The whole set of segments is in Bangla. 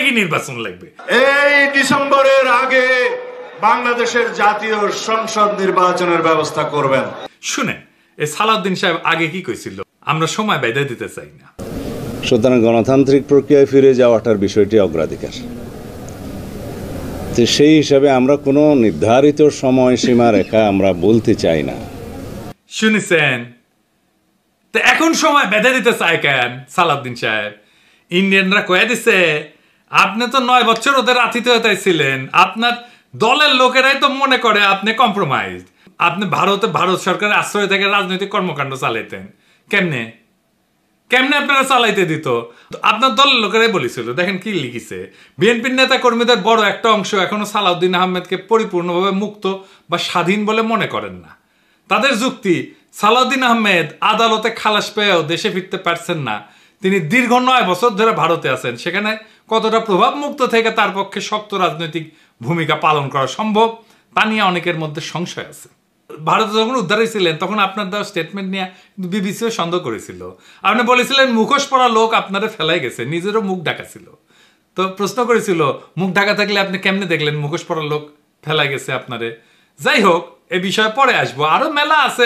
আগেই নির্বাচন লাগবে। এই ডিসেম্বরের আগে বাংলাদেশের জাতীয় সংসদ নির্বাচনের ব্যবস্থা করবেন। শুনেন, এই সালাউদ্দিন সাহেব আগে কি কইছিল, আমরা সময় বেঁধে দিতে চাই না। সুতরাং গণতান্ত্রিক প্রক্রিয়ায় ফিরে যাওয়াটার বিষয়টি অগ্রাধিকার। তো সেই হিসাবে আমরা কোনো নির্ধারিত সময়সীমা রেখা আমরা বলতে চাই না। শুনেছেন, তো এখন সময় বেঁধে দিতে চায় কেন সালাউদ্দিন সাহেব? ইন্ডিয়ানরা কয়ে দিছে আপনি তো 9 বছর ওদের আতিথেয়তায় ছিলেন, আপনার দলের লোকেরাই তো মনে করে আপনি কম্প্রোমাইজ। আপনি ভারত সরকারের আশ্রয় থেকে রাজনৈতিক কর্মকাণ্ড চালাইতেন, কেমনে কেমনে আপনারা চালাইতে দিত? আপনার দলের লোকেরাই বলেছিল। দেখেন কি লিখিছে, বিএনপির নেতা কর্মীদের বড় একটা অংশ এখনো সালাউদ্দিন আহমেদকে পরিপূর্ণভাবে মুক্ত বা স্বাধীন বলে মনে করেন না। তাদের যুক্তি, সালাউদ্দিন আহমেদ আদালতে খালাস পেয়েও দেশে ফিরতে পারছেন না। তিনি দীর্ঘ 9 বছর ধরে ভারতে আছেন, সেখানে কতটা প্রভাব মুক্ত থেকে তার পক্ষে শক্ত রাজনৈতিক ভূমিকা পালন করা সম্ভব তা নিয়ে অনেকের মধ্যে সংশয় আছে। ভারতে যখন উদ্ধার হয়েছিলেন তখন আপনার দেওয়া স্টেটমেন্ট নিয়ে বিবিসিও সন্দেহ করেছিল। আপনি বলেছিলেন মুখোশ পরা লোক আপনারে ফেলাই গেছে, নিজেরও মুখ ঢাকা ছিল। তো প্রশ্ন করেছিল মুখ ঢাকা থাকলে আপনি কেমনে দেখলেন মুখোশ পরা লোক ফেলাই গেছে আপনারে? যাই হোক, এ বিষয়ে পরে আসবো, আরো মেলা আছে।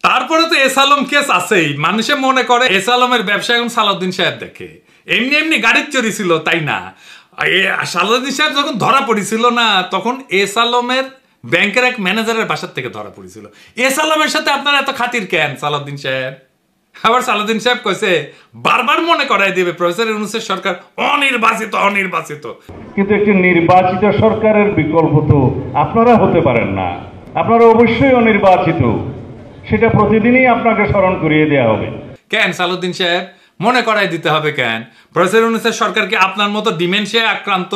তারপরে তো এস আলম কেস আছেই। মানুষে মনে করে এস আলমের ব্যবসা এখন সালাউদ্দিন সাহেব দেখে। এমনি এমনি গাড়ির চুরি ছিল তাই না। সালাউদ্দিন সাহেব যখন ধরা পড়েছিল না, তখন এস আলমের ব্যাংকের এক ম্যানেজারের বাসার থেকে ধরা পড়েছিল। এস আলমের সাথে আপনার এত খাতির কেন সালাউদ্দিন সাহেব? আবার সালাউদ্দিন সাহেব কইছে বারবার মনে করাই দিবে প্রফেসর ইউনূসের সরকার অনির্বাচিত। কিন্তু একটি নির্বাচিত সরকারের বিকল্প তো আপনারা হতে পারেন না, আপনারা অবশ্যই অনির্বাচিত। সেটা প্রতিদিনই আপনাকে স্মরণ করিয়ে দেওয়া হবে। কেন সালাউদ্দিন সাহেব মনে করাই দিতে হবে কেন? প্রফেসর ইউনূসের সরকারকে আপনার মতো ডিমেনশিয়া আক্রান্ত,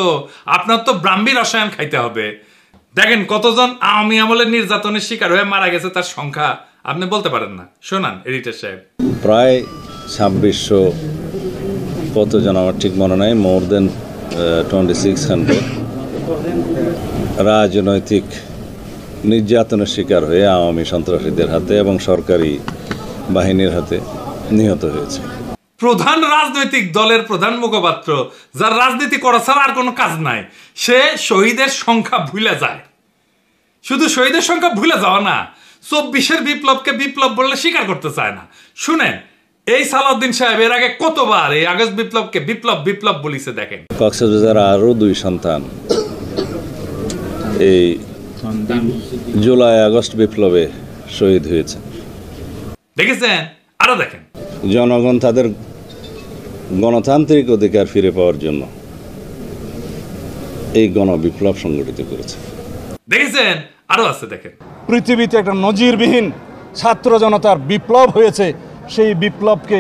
আপনার তো ব্রাহ্মী রসায়ন খাইতে হবে। দেখেন কতজন আওয়ামী আমলের নির্যাতনের শিকার হয়ে মারা গেছে তার সংখ্যা আপনি বলতে পারেন না। শোনান এডিটর সাহেব। প্রায় 2600 কতজন আমার ঠিক মনে নাই, মোর দেন 2600 রাজনৈতিক নির্যাতনের শিকার হয়ে আওয়ামী সন্ত্রাসীদের হাতে এবং সরকারি বাহিনীর হাতে নিহত হয়েছে। প্রধান রাজনৈতিক দলের প্রধান মুখপাত্র, যার রাজনীতি করা ছাড়া আর কোনো কাজ নাই, সে শহীদের সংখ্যা ভুলে যায়। শুধু শহীদের সংখ্যা ভুলে যাওয়া না, 24-এর বিপ্লবকে বিপ্লব বললে স্বীকার করতে চায় না। শুনেন, এই সালাউদ্দিন সাহেব এর আগে কতবার এই আগস্ট বিপ্লবকে বিপ্লব বলিছে। দেখেন কক্সবাজার আরও 2 সন্তান এই জুলাই আগস্ট বিপ্লবে শহীদ হয়েছে, দেখেছেন? আরো দেখেন, জনগণ তাদের গণতান্ত্রিক অধিকার ফিরে পাওয়ার জন্য এই গণবিপ্লব সংগঠিত করেছে, দেখেছেন? আরো আছে দেখেন। পৃথিবীতে একটা নজিরবিহীন ছাত্র জনতার বিপ্লব হয়েছে, সেই বিপ্লবকে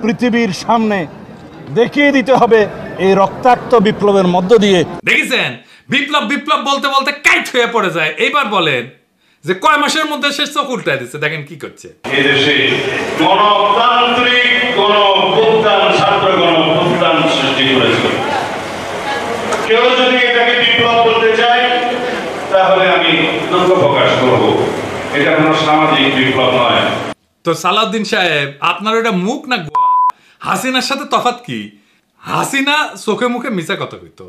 পৃথিবীর সামনে দেখিয়ে দিতে হবে এই রক্তাক্ত বিপ্লবের মধ্য দিয়ে। দেখেছেন, বিপ্লব বলতে বলতে কাইট হয়ে পড়ে যায়। এইবার বলেন যে কয় মাসের মধ্যে সে চোখ উল্টায় দিচ্ছে। দেখেন কি করছে। এই দেশে গণতান্ত্রিক গণঅভ্যুত্থান, ছাত্র গণঅভ্যুত্থান সৃষ্টি করেছে। কেউ যদি এটাকে বিপ্লব বলতে চায় তাহলে আমি দুঃখ প্রকাশ করব, এটা কোনো সামাজিক বিপ্লব নয়। তো সালাউদ্দিন সাহেব, আপনার এটা মুখ না হাসিনার সাথে তফাৎ কি? হাসিনা চোখে মুখে মিছা কথা কইতো,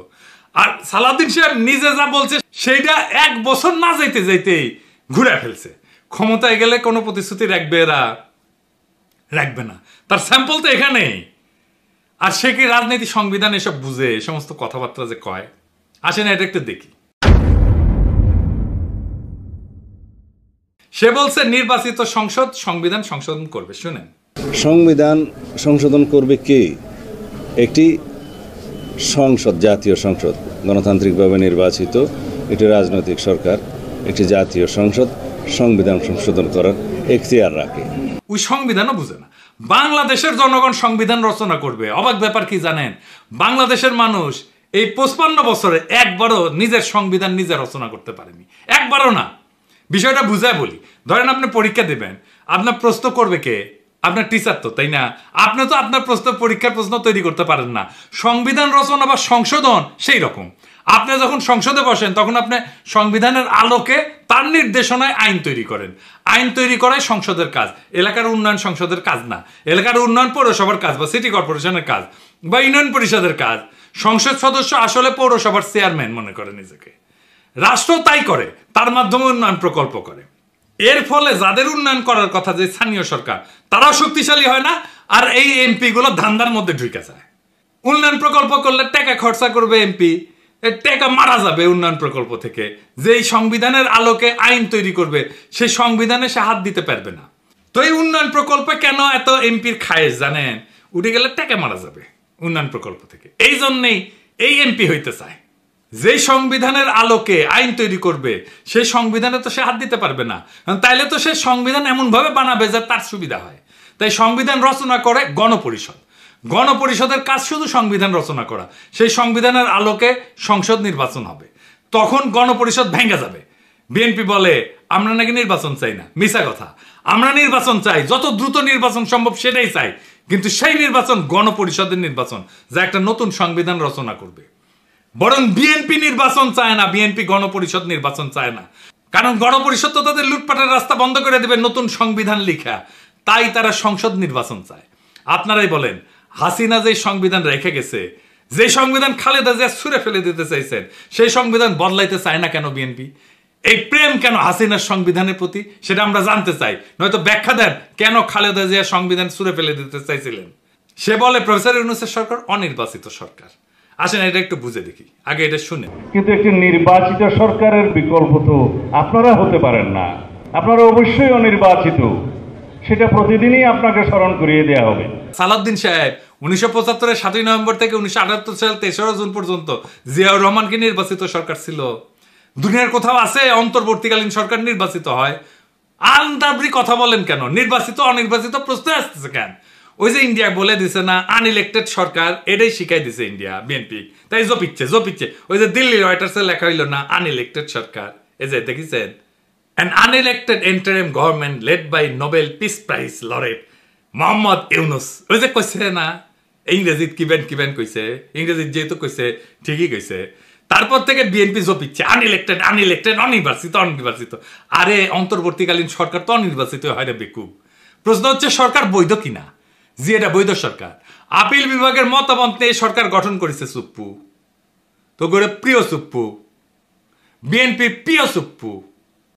আর সালাউদ্দিন সাহেব নিজে যা বলছে সেইটা 1 বছর না যাইতেই ঘুরে ফেলছে। ক্ষমতায় গেলে কোনো প্রতিশ্রুতি রাখবে না, তার স্যাম্পল তো এখানেই। আর সে কি রাজনীতি, সংবিধান এসব বুঝে? সমস্ত কথাবার্তা যে কয়, আসে না এটা একটু দেখি। সে বলছে নির্বাচিত সংসদ সংবিধান সংশোধন করবে। শুনেন, সংবিধান সংশোধন করবে কে? একটি সংসদ, জাতীয় সংসদ, গণতান্ত্রিকভাবে নির্বাচিত একটি রাজনৈতিক সরকার, একটি জাতীয় সংসদ সংবিধান সংশোধন করার এখতিয়ার রাখে। ওই সংবিধানও বুঝে না। বাংলাদেশের জনগণ সংবিধান রচনা করবে। অবাক ব্যাপার কি জানেন? বাংলাদেশের মানুষ এই 55 বছরে একবারও নিজের সংবিধান নিজে রচনা করতে পারেনি, একবারও না। বিষয়টা বুঝায় বলি। ধরেন আপনি পরীক্ষা দেবেন, আপনার প্রশ্ন করবে কে? আপনার টিচার তো, তাই না? আপনি তো আপনার পরীক্ষার প্রশ্ন তৈরি করতে পারেন না। সংবিধান রচনা বা সংশোধন সেই রকম। আপনি যখন সংসদে বসেন তখন আপনি সংবিধানের আলোকে তার নির্দেশনায় আইন তৈরি করেন। আইন তৈরি করাই সংসদের কাজ, এলাকার উন্নয়ন সংসদের কাজ না। এলাকার উন্নয়ন পৌরসভার কাজ বা সিটি কর্পোরেশনের কাজ বা ইউনিয়ন পরিষদের কাজ। সংসদ সদস্য আসলে পৌরসভার চেয়ারম্যান মনে করে নিজেকে, রাষ্ট্র তাই করে, তার মাধ্যমে উন্নয়ন প্রকল্প করে। এর ফলে যাদের উন্নয়ন করার কথা যে স্থানীয় সরকার, তারাও শক্তিশালী হয় না, আর এই এমপি গুলো ধান্দার মধ্যে ঢুকে যায়। উন্নয়ন প্রকল্প করলে টাকা খরচা করবে এমপি, টাকা মারা যাবে উন্নয়ন প্রকল্প থেকে। যেই সংবিধানের আলোকে আইন তৈরি করবে সেই সংবিধানে সে হাত দিতে পারবে না। তো এই উন্নয়ন প্রকল্পে কেন এত এমপির খায়েশ জানেন? উঠে গেলে টাকা মারা যাবে উন্নয়ন প্রকল্প থেকে। এই জন্যেই এই এমপি হইতে চায়। যে সংবিধানের আলোকে আইন তৈরি করবে সেই সংবিধানে তো সে হাত দিতে পারবে না, তাইলে তো সে সংবিধান এমন ভাবে বানাবে যে তার সুবিধা হয়। তাই সংবিধান রচনা করে গণপরিষদ। গণপরিষদের কাজ শুধু সংবিধান রচনা করা। সেই সংবিধানের আলোকে সংসদ নির্বাচন হবে, তখন গণপরিষদ ভেঙে যাবে। বিএনপি বলে আমরা নাকি নির্বাচন চাই না, মিছা কথা। আমরা নির্বাচন চাই, যত দ্রুত নির্বাচন সম্ভব সেটাই চাই, কিন্তু সেই নির্বাচন গণপরিষদের নির্বাচন, যা একটা নতুন সংবিধান রচনা করবে। বরং বিএনপি নির্বাচন চায় না, বিএনপি গণপরিষদ নির্বাচন চায় না, কারণ গণপরিষদ তো তাদের লুটপাটের রাস্তা বন্ধ করে দেবে নতুন সংবিধান লিখা। তাই তারা সংসদ নির্বাচন চায়। আপনারাই বলেন, হাসিনা যে সংবিধান রেখে গেছে, যে সংবিধান খালেদা জিয়া ছুঁড়ে ফেলে দিতে চাইছেন, সেই সংবিধান বদলাইতে চায় না কেন বিএনপি? এই প্রেম কেন হাসিনার সংবিধানের প্রতি, সেটা আমরা জানতে চাই। নয়তো ব্যাখ্যা দেন কেন খালেদা জিয়া সংবিধান ছুঁড়ে ফেলে দিতে চাইছিলেন। সে বলে প্রফেসর ইউনূসের সরকার অনির্বাচিত সরকার। আসেন এটা একটু বুঝে দেখি, আগে এটা শুনে। কিন্তু একটি নির্বাচিত সরকারের বিকল্প তো আপনারা হতে পারেন না, আপনারা অবশ্যই অনির্বাচিত। সেটা প্রতিদিনই আপনাকে স্মরণ করিয়ে দেওয়া হবে। সালাউদ্দিন সাহেব 1975-এর 7 নভেম্বর থেকে 1978 সাল 3রা জুন পর্যন্ত জিয়াউর রহমানকে নির্বাচিত সরকার ছিল। দুনিয়ার কোথাও আছে অন্তর্বর্তীকালীন সরকার নির্বাচিত হয়? আন্দাবরি কথা বলেন কেন? নির্বাচিত অনির্বাচিত প্রশ্ন আসতেছে কেন? ওই যে ইন্ডিয়া বলে দিছে না আনইলেক্টেড সরকার, এটাই শিখাই দিছে ইন্ডিয়া বিএনপি। তাই জপিচ্ছে। ওই যে দিল্লি রয়টার্সে লেখা হইল না আনইলেক্টেড সরকার, এই যে দেখেছেন, an unelected interim government led by Nobel Peace Prize laureate Mohammad Yunus. ওই যে কইছে না ইংরেজিত কিবেন কইছে, ইংরেজিত যেহেতু কইছে ঠিকই কইছে। তারপর থেকে বিএনপি জপিচ্ছে আনইলেক্টেড অনির্বাচিত। আরে অন্তর্বর্তীকালীন সরকার তো অনির্বাচিত হয় রে বেকুব। প্রশ্ন হচ্ছে সরকার বৈধ কিনা। জি এটা বৈধ সরকার। আপিল বিভাগের মতামত নিয়ে সরকার গঠন করেছে সুপ্পু, তো করে প্রিয় সুপ্পু, বিএনপির প্রিয় সুপ্পু।